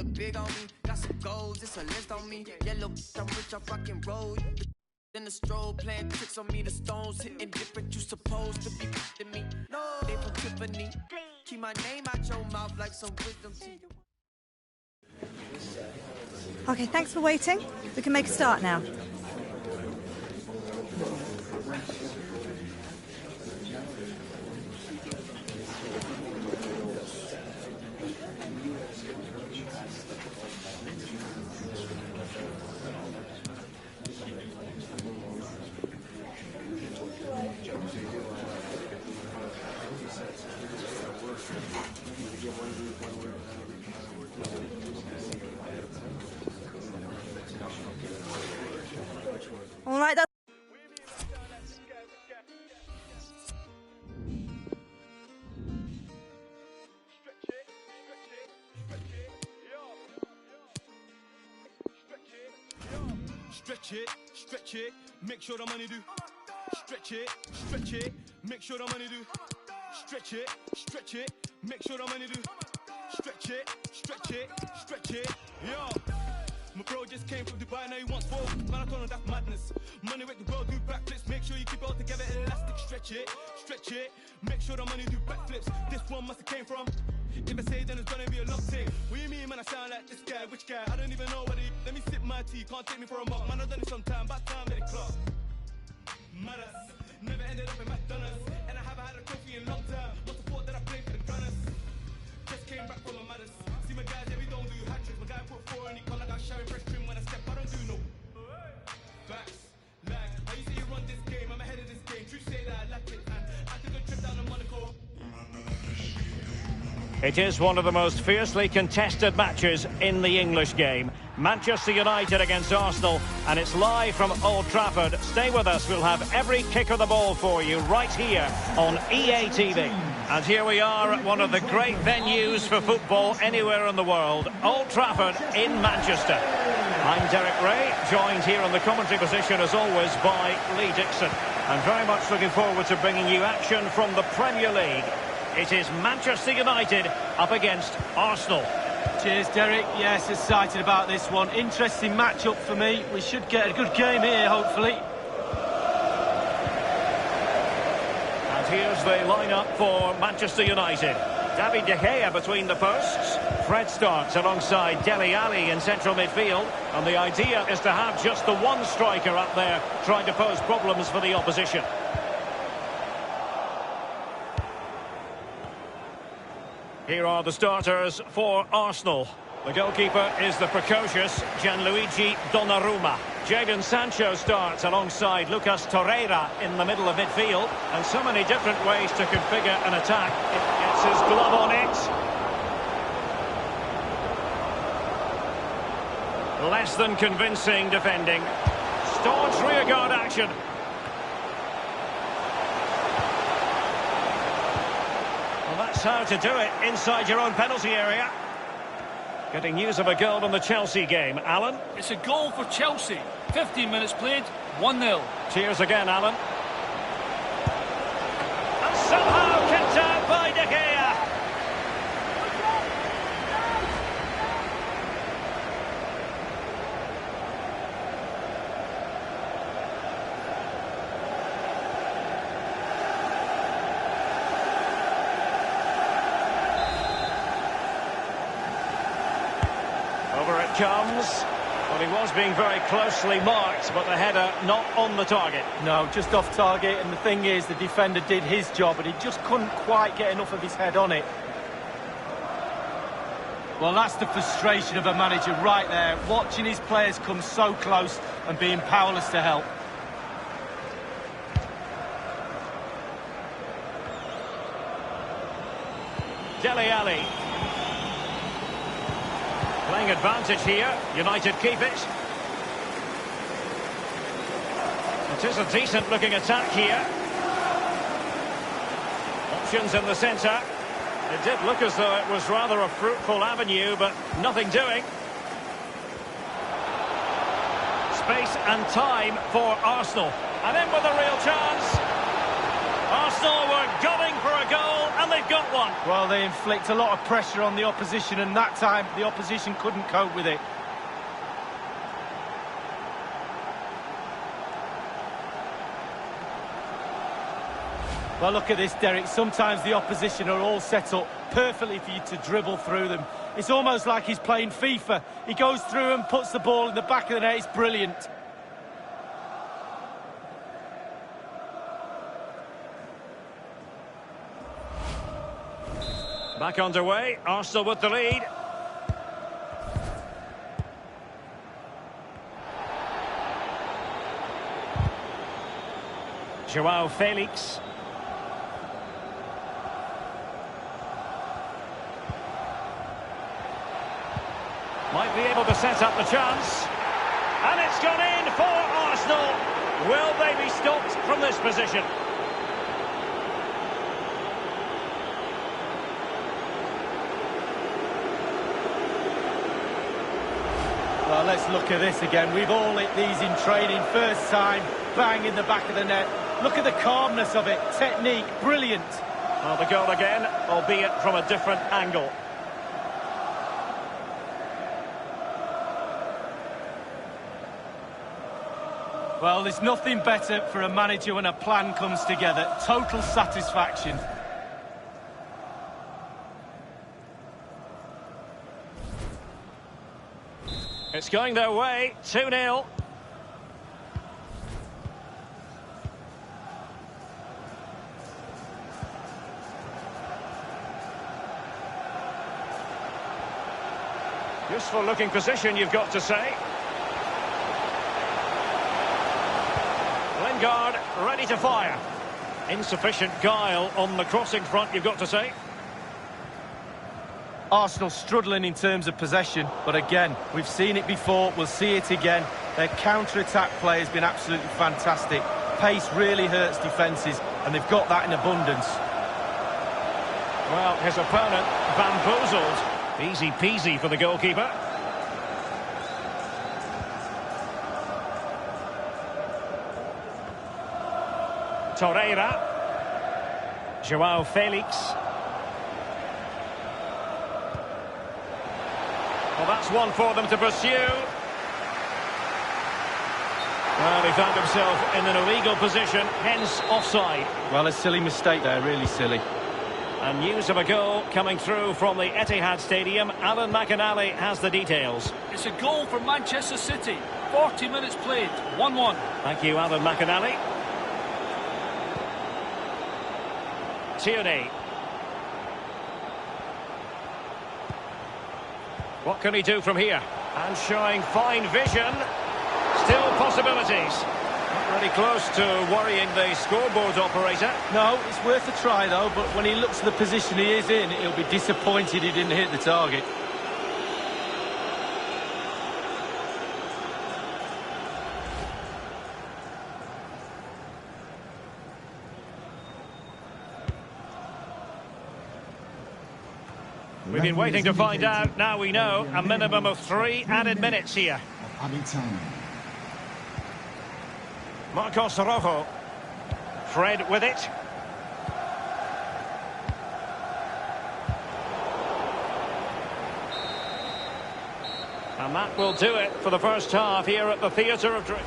look big on me. Got some goals, it's a list on me. Yellow, I'm rich, I fucking roll. Then the stroll playing tricks on me. The stones hitting different, you supposed to be f***ing me. No, they from Tiffany. Keep my name out your mouth like some wisdom teeth. Okay, thanks for waiting. We can make a start now. All right, that's... Stretch it, make sure the money do. Stretch it, make sure the money do. Stretch it, make sure the money do. Stretch it, yo. My bro just came from Dubai, now he wants four. Man, I told him that's madness. Money make the world do backflips. Make sure you keep it all together, elastic. Stretch it, make sure the money do backflips. This one must have came from. If I say then it's gonna be a long thing. What do you mean, man? I sound like this guy, which guy? I don't even know what he. Let me sip my tea, can't take me for a mock. Man, I've done it sometime, about time let it clock. Matters, never ended up in McDonald's. And I haven't had a trophy in a long time. What's the thought that I played for the Gunners? Just came back from my matters. See my guys, yeah, we don't do hat tricks. My guy put four and he call like I shower fresh trim when I step. I don't do no facts. Like, I used to you run this game, I'm ahead of this game. True say that I lack it, and I took a trip down to Monaco. It is one of the most fiercely contested matches in the English game. Manchester United against Arsenal, and it's live from Old Trafford. Stay with us, we'll have every kick of the ball for you right here on EA TV. And here we are at one of the great venues for football anywhere in the world, Old Trafford in Manchester. I'm Derek Ray, joined here in the commentary position as always by Lee Dixon. I'm very much looking forward to bringing you action from the Premier League. It is Manchester United up against Arsenal. Cheers, Derek. Yes, excited about this one. Interesting match-up for me. We should get a good game here, hopefully. And here's the lineup for Manchester United. David De Gea between the posts. Fred starts alongside Dele Alli in central midfield. And the idea is to have just the one striker up there trying to pose problems for the opposition. Here are the starters for Arsenal. The goalkeeper is the precocious Gianluigi Donnarumma. Jadon Sancho starts alongside Lucas Torreira in the middle of midfield. And so many different ways to configure an attack. It gets his glove on it. Less than convincing defending. Staunch rearguard action. That's how to do it inside your own penalty area. Getting news of a goal in the Chelsea game. Alan? It's a goal for Chelsea. 15 minutes played, 1-0. Cheers again, Alan. And somehow kept out by De Gea. Over it comes. Well, he was being very closely marked, but the header not on the target. No, just off target, and the thing is, the defender did his job, but he just couldn't quite get enough of his head on it. Well, that's the frustration of a manager right there, watching his players come so close and being powerless to help. Dele Alli. Playing advantage here. United keep it. It is a decent-looking attack here. Options in the centre. It did look as though it was rather a fruitful avenue, but nothing doing. Space and time for Arsenal. And in with a real chance. Arsenal were gunning for a goal, and they've got one. Well, they inflict a lot of pressure on the opposition, and that time the opposition couldn't cope with it. Well, look at this, Derek. Sometimes the opposition are all set up perfectly for you to dribble through them. It's almost like he's playing FIFA. He goes through and puts the ball in the back of the net. It's brilliant. Back underway, Arsenal with the lead. Joao Felix. Might be able to set up the chance. And it's gone in for Arsenal. Will they be stopped from this position? Well, let's look at this again. We've all hit these in training. First time, bang in the back of the net. Look at the calmness of it. Technique, brilliant. Well, the goal again, albeit from a different angle. Well, there's nothing better for a manager when a plan comes together. Total satisfaction. It's going their way, 2-0. Useful looking position, you've got to say. Lingard ready to fire. Insufficient guile on the crossing front, you've got to say. Arsenal struggling in terms of possession, but again, we've seen it before, we'll see it again. Their counter-attack play has been absolutely fantastic. Pace really hurts defences, and they've got that in abundance. Well, his opponent bamboozled. Easy peasy for the goalkeeper. Torreira. Joao Felix. Well, that's one for them to pursue. Well, he found himself in an illegal position, hence offside. Well, a silly mistake there, really silly. And news of a goal coming through from the Etihad Stadium. Alan McInally has the details. It's a goal for Manchester City. 40 minutes played, 1-1. Thank you, Alan McInally. Tierney. What can he do from here? And showing fine vision. Still possibilities. Not really close to worrying the scoreboard operator. No, it's worth a try though, but when he looks at the position he is in, he'll be disappointed he didn't hit the target. We've been waiting to find out. Now we know. A minimum of 3 added minutes here. Marcos Rojo. Fred with it. And that will do it for the first half here at the Theatre of Dreams.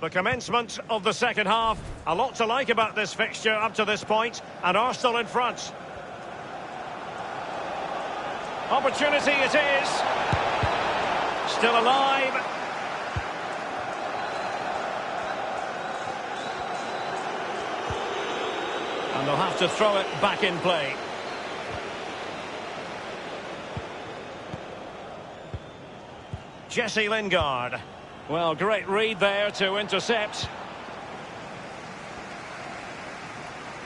The commencement of the second half. A lot to like about this fixture up to this point, and Arsenal in front. Opportunity it is. Still alive. And they'll have to throw it back in play. Jesse Lingard. Well, great read there to intercept.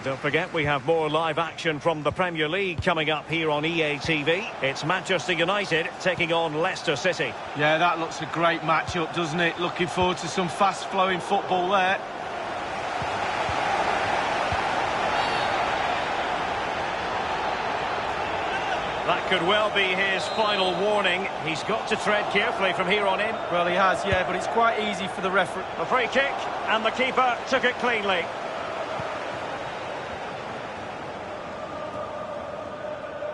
Don't forget, we have more live action from the Premier League coming up here on EA TV. It's Manchester United taking on Leicester City. Yeah, that looks a great matchup, doesn't it? Looking forward to some fast-flowing football there. That could well be his final warning. He's got to tread carefully from here on in. Well, he has, yeah, but it's quite easy for the referee. A free kick, and the keeper took it cleanly.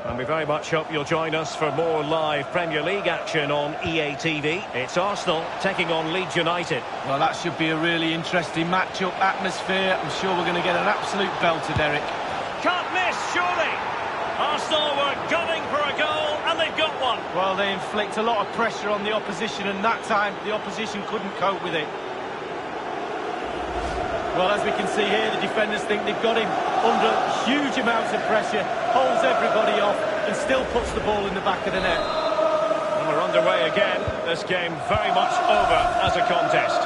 And we very much hope you'll join us for more live Premier League action on EA TV. It's Arsenal taking on Leeds United. Well, that should be a really interesting matchup. Atmosphere, I'm sure we're going to get an absolute belter, Derek. Can't miss, surely. Arsenal were gunning for a goal, and they've got one. Well, they inflict a lot of pressure on the opposition, and that time the opposition couldn't cope with it. Well, as we can see here, the defenders think they've got him under huge amounts of pressure, holds everybody off, and still puts the ball in the back of the net. And we're underway again. This game very much over as a contest.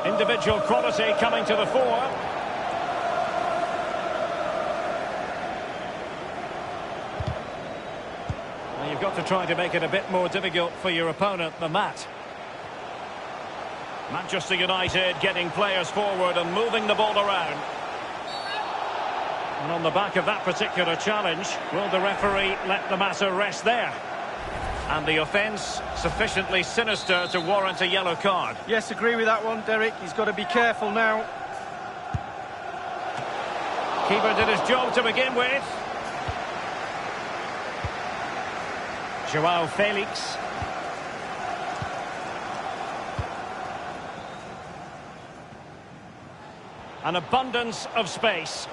Individual quality coming to the fore. Well, you've got to try to make it a bit more difficult for your opponent than that. Manchester United getting players forward and moving the ball around. And on the back of that particular challenge, will the referee let the matter rest there? And the offence sufficiently sinister to warrant a yellow card. Yes, agree with that one, Derek. He's got to be careful now. Keeper did his job to begin with. Joao Felix. An abundance of space.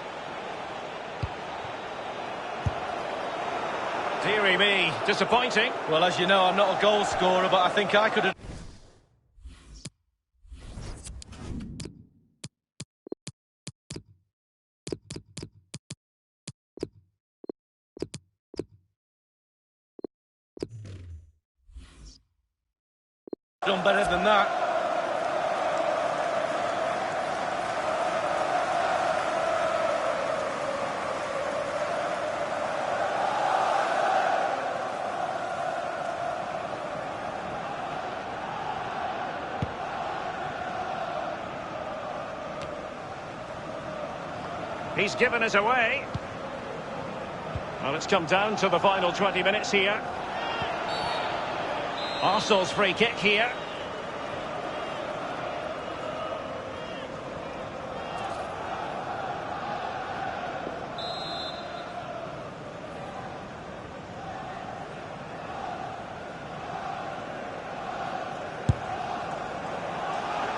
Deary me, disappointing. Well, as you know, I'm not a goal scorer, but I think I could have... done better than that. He's given it away. Well, it's come down to the final 20 minutes here. Arsenal's free kick here.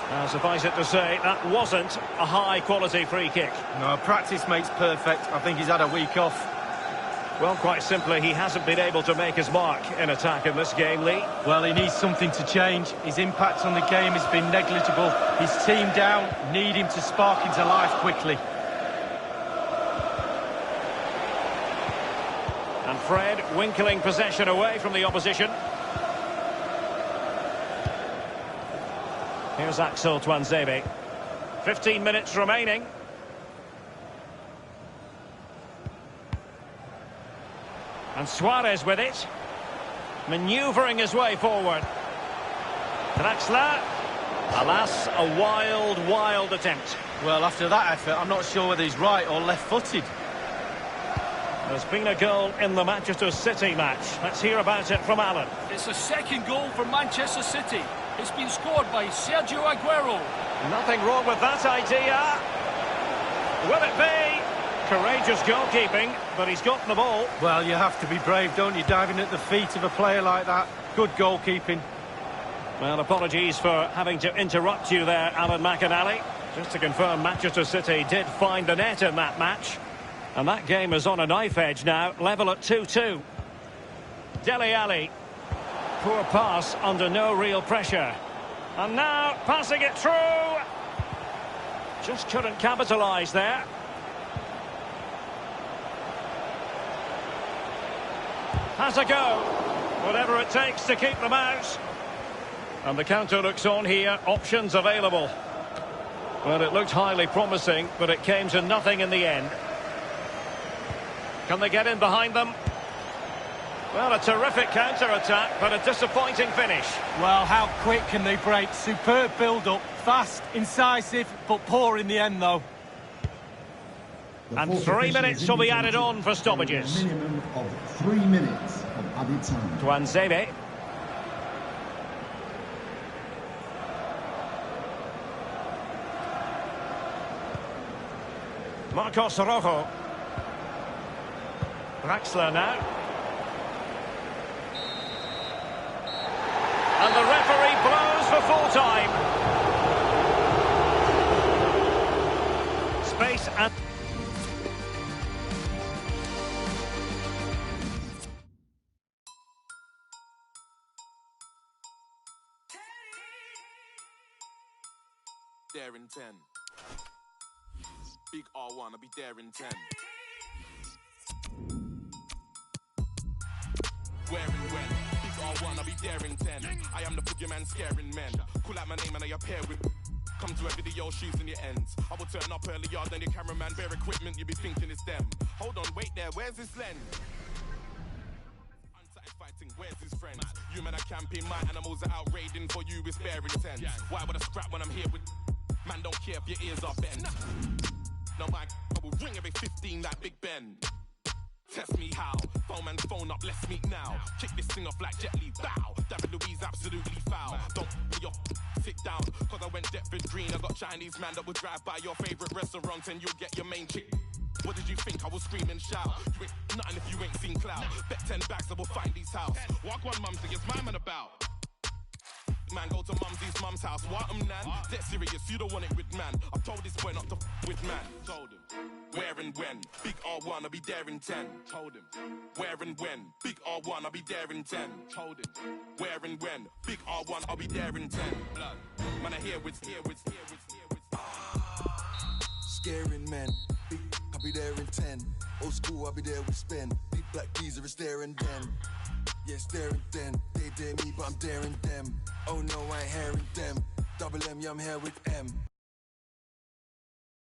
Now, suffice it to say, that wasn't a high-quality free kick. No, practice makes perfect. I think he's had a week off. Well, quite simply, he hasn't been able to make his mark in attack in this game, Lee. Well, he needs something to change. His impact on the game has been negligible. His team down, need him to spark into life quickly. And Fred winkling possession away from the opposition. Here's Axel Tuanzebe. 15 minutes remaining. And Suarez with it. Manoeuvring his way forward. Draxler. Alas, a wild, wild attempt. Well, after that effort, I'm not sure whether he's right or left-footed. There's been a goal in the Manchester City match. Let's hear about it from Alan. It's the second goal for Manchester City. It's been scored by Sergio Aguero. Nothing wrong with that idea. Will it be? Courageous goalkeeping, but he's gotten the ball. Well, you have to be brave, don't you, diving at the feet of a player like that. Good goalkeeping. Well, apologies for having to interrupt you there, Alan McInally. Just to confirm, Manchester City did find the net in that match. And that game is on a knife edge now, level at 2-2. Dele Alli. Poor pass under no real pressure. And now, passing it through. Just couldn't capitalise there. Has a go. Whatever it takes to keep them out. And the counter looks on here, options available. Well, it looked highly promising, but it came to nothing in the end. Can they get in behind them? Well, a terrific counter-attack, but a disappointing finish. Well, how quick can they break? Superb build-up, fast, incisive, but poor in the end, though. And 3 minutes will be added on for stoppages. A minimum of 3 minutes of added time. Tuanzebe. Marcos Rojo. Draxler now. And the referee blows for full time. Space and... There in 10. Big R1, I'll be there in 10. Where and when? Big R1, I'll be there in 10. I am the boogeyman scaring men. Call out my name and I appear with... Come to every video, shoes in your ends. I will turn up earlier than your cameraman. Bare equipment, you'll be thinking it's them. Hold on, wait there, where's this lens? Fighting, where's his friends? You men are camping, my animals are out raiding. For you, it's bare intense. Why would I scrap when I'm here with... Man, don't care if your ears are bent. No, I will ring every 15 like Big Ben. Test me how. Phone man, phone up, let's meet now. Kick this thing off like Jet Li, bow. David Louise, absolutely foul. Don't be your sit down, cause I went Deptford Green. I got Chinese man that will drive by your favorite restaurant and you'll get your main chick. What did you think? I will scream and shout. You ain't nothing if you ain't seen clout. Bet 10 bags I will find these house. Walk one mum, it's my man about. Man, go to mumsy's mum's house. What nan? Dead serious, you don't want it with man. I told this boy not to with man. Told him. Where and when? Big R1, I'll be there in 10. Told him. Where and when? Big R1, I'll be there in 10. Told him. Where and when? Big R1, I'll be there in 10. Blood. Man, I hear with. Scaring men. Big, I'll be there in 10. Old school, I'll be there with Spin. Big black geezer is there and then. Yeah, staring then. They dare me, but I'm daring them. Oh no, I ain't hearing them. Double M, yeah, I'm here with M.